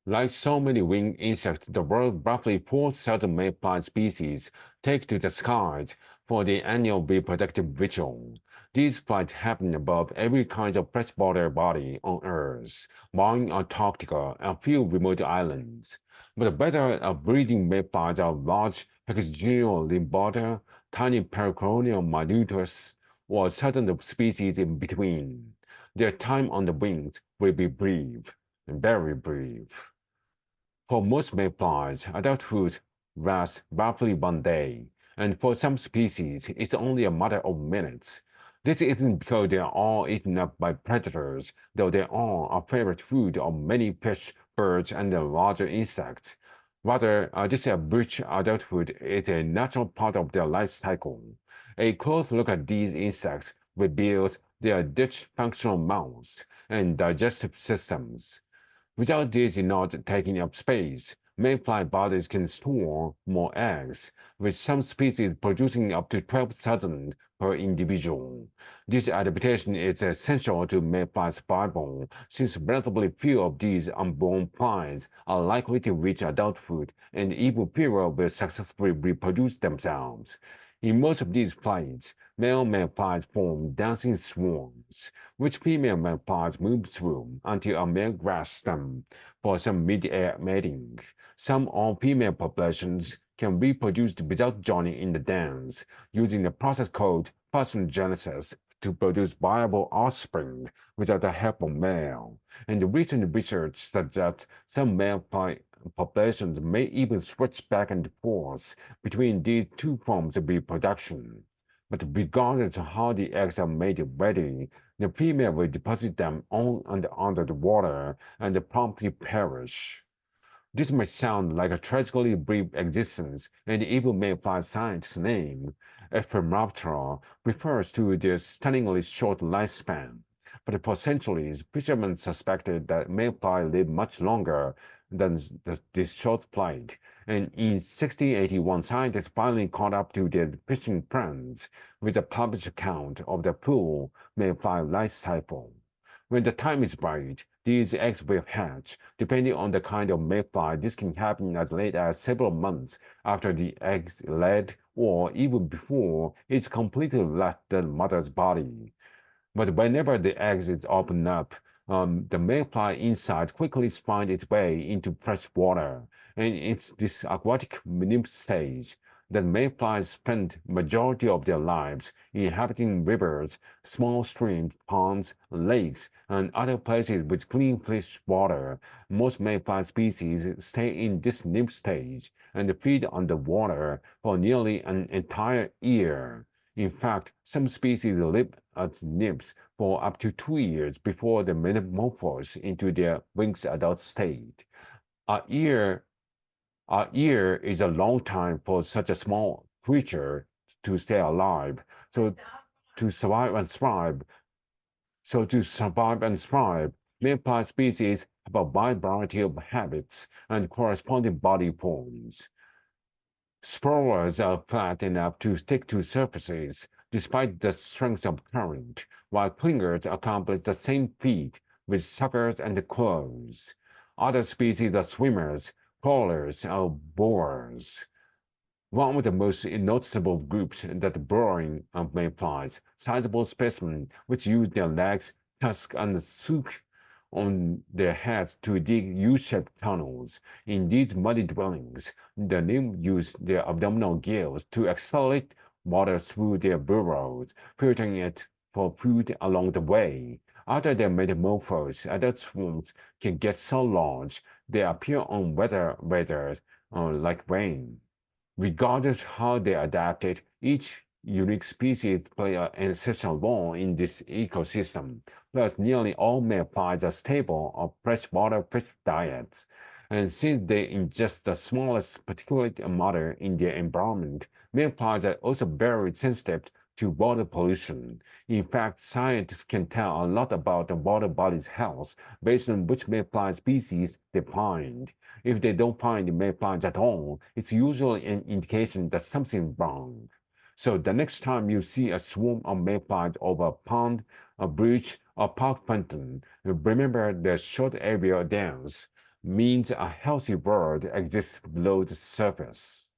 Like so many winged insects, the world roughly 4,000 mayfly species take to the skies for the annual reproductive ritual. These flights happen above every kind of freshwater body on Earth, barring Antarctica and a few remote islands. But the better breeding mayflies are large hexagonal limbator, tiny periconial minutus, or certain species in between. Their time on the wings will be brief, very brief. For most mayflies, adulthood lasts roughly 1 day, and for some species, it's only a matter of minutes. This isn't because they are all eaten up by predators, though they are a favorite food of many fish, birds, and larger insects. Rather, this brief adulthood is a natural part of their life cycle. A close look at these insects reveals their dysfunctional mouths and digestive systems. Without these not taking up space, mayfly bodies can store more eggs, with some species producing up to 12,000 per individual. This adaptation is essential to mayfly survival, since relatively few of these unborn flies are likely to reach adulthood, and even fewer will successfully reproduce themselves. In most of these flights, male mayflies form dancing swarms, which female mayflies move through until a male grasps them for some mid-air mating. Some all-female populations can reproduce without joining in the dance, using a process called parthenogenesis to produce viable offspring without the help of male. And recent research suggests some male populations may even switch back and forth between these two forms of reproduction. But regardless of how the eggs are made ready, the female will deposit them on and under the water and promptly perish. This may sound like a tragically brief existence, and the evil mayfly scientist's name, Ephemeroptera, refers to their stunningly short lifespan. But for centuries, fishermen suspected that mayfly lived much longer than this short flight, and in 1681, scientists finally caught up to their fishing friends with a published account of the full mayfly life cycle. When the time is right, these eggs will hatch. Depending on the kind of mayfly, this can happen as late as several months after the eggs laid or even before it's completely left the mother's body. But whenever the eggs is opened up, the mayfly inside quickly finds its way into fresh water, and it's this aquatic nymph stage that mayflies spend majority of their lives inhabiting rivers, small streams, ponds, lakes, and other places with clean fresh water. Most mayfly species stay in this nymph stage and feed on the water for nearly an entire year. In fact, some species live as nymphs for up to 2 years before they metamorphose into their winged adult state. A year, a year is a long time for such a small creature to stay alive. So to survive and thrive, mayfly species have a wide variety of habits and corresponding body forms. Spores are flat enough to stick to surfaces despite the strength of current, while clingers accomplish the same feat with suckers and claws. Other species are swimmers, crawlers, or borers. One of the most noticeable groups that burrowing mayflies, sizable specimens which use their legs, tusks, and suit on their heads to dig U-shaped tunnels. In these muddy dwellings, the nymph use their abdominal gills to accelerate water through their burrows, filtering it for food along the way. After their metamorphosis, adult swarms can get so large they appear on weather radars like rain. Regardless how they adapted, each unique species play an essential role in this ecosystem. Plus, nearly all mayflies are stable on freshwater fish diets. And since they ingest the smallest particulate matter in their environment, mayflies are also very sensitive to water pollution. In fact, scientists can tell a lot about the water body's health based on which mayfly species they find. If they don't find mayflies at all, it's usually an indication that something's wrong. So the next time you see a swarm of mayflies over a pond, a bridge, or park fountain, remember the short area dance. means a healthy world exists below the surface.